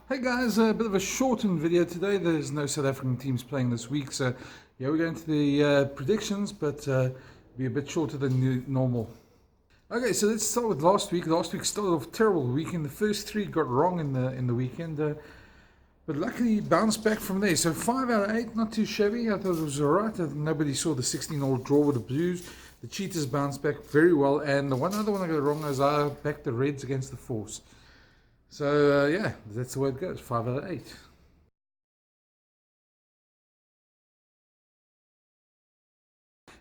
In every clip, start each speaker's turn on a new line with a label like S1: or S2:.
S1: Hey guys, a bit of a shortened video today. There's no South African teams playing this week, so yeah, we're going to the predictions, but be a bit shorter than normal. Okay, so let's start with last week. Last week started off a terrible weekend. The first three got wrong in the weekend, but luckily bounced back from there. So 5 out of 8, not too shabby. I thought it was alright. Nobody saw the 16-all draw with the Blues. The Cheetahs bounced back very well, and the one other one I got wrong is I backed the Reds against the Force. So yeah, that's the way it goes. 5 out of 8.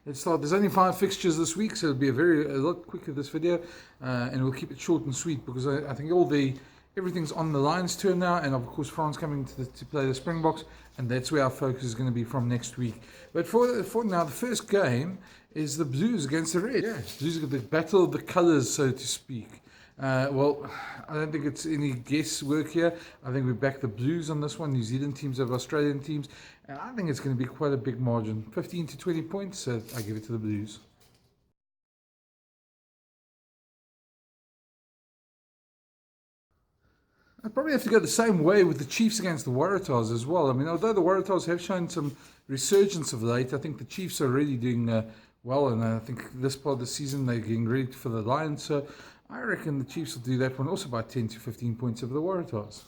S1: Let's start. There's only 5 fixtures this week, so it'll be a lot quicker this video, and we'll keep it short and sweet because I think everything's on the Lions tour now, and of course France coming to play the Springboks, and that's where our focus is going to be from next week. But for now, the first game is the Blues against the Reds. Yeah, Blues are the battle of the colours, so to speak. Well, I don't think it's any guesswork here. I think we back the Blues on this one. New Zealand teams over Australian teams. And I think it's going to be quite a big margin. 15 to 20 points, so I give it to the Blues. I'd probably have to go the same way with the Chiefs against the Waratahs as well. I mean, although the Waratahs have shown some resurgence of late, I think the Chiefs are really doing well. And I think this part of the season they're getting ready for the Lions. So I reckon the Chiefs will do that one also by 10 to 15 points over the Waratahs.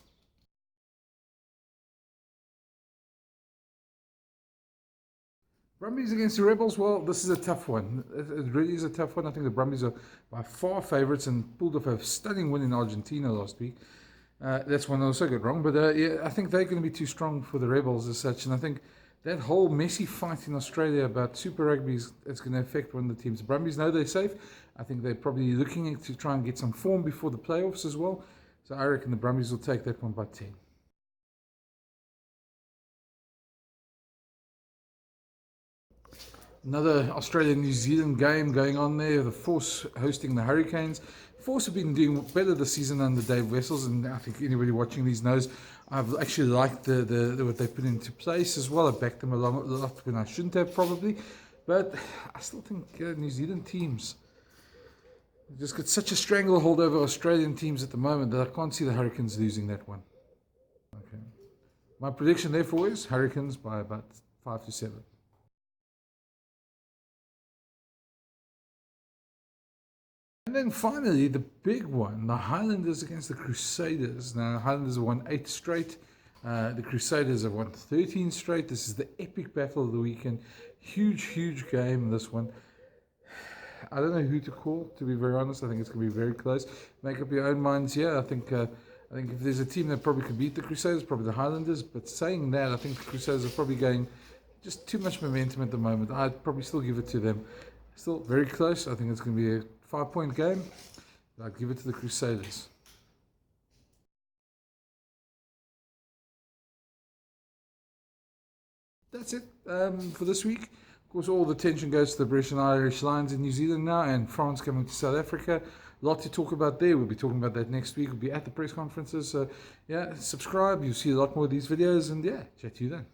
S1: Brumbies against the Rebels, well, this is a tough one. It really is a tough one. I think the Brumbies are by far favourites and pulled off a stunning win in Argentina last week. That's one I also got wrong, but yeah, I think they're going to be too strong for the Rebels as such, and I think that whole messy fight in Australia about Super Rugby is going to affect one of the teams. The Brumbies know they're safe. I think they're probably looking to try and get some form before the playoffs as well. So I reckon the Brumbies will take that one by 10. Another Australia-New Zealand game going on there. The Force hosting the Hurricanes. Force have been doing better this season under Dave Wessels, and I think anybody watching these knows I've actually liked what they put into place as well. I backed them a lot when I shouldn't have probably, but I still think New Zealand teams just got such a stranglehold over Australian teams at the moment that I can't see the Hurricanes losing that one. Okay, my prediction therefore is Hurricanes by about 5 to 7. And then finally, the big one, the Highlanders against the Crusaders. Now, the Highlanders have won 8 straight. The Crusaders have won 13 straight. This is the epic battle of the weekend. Huge, huge game, this one. I don't know who to call, to be very honest. I think it's going to be very close. Make up your own minds here. I think if there's a team that probably could beat the Crusaders, probably the Highlanders. But saying that, I think the Crusaders are probably going just too much momentum at the moment. I'd probably still give it to them. Still very close. I think it's going to be a 5-point game. I'd give it to the Crusaders. That's it for this week. Of course, all the attention goes to the British and Irish Lions in New Zealand now, and France coming to South Africa. A lot to talk about there. We'll be talking about that next week. We'll be at the press conferences. So, yeah, subscribe. You'll see a lot more of these videos, and yeah, chat to you then.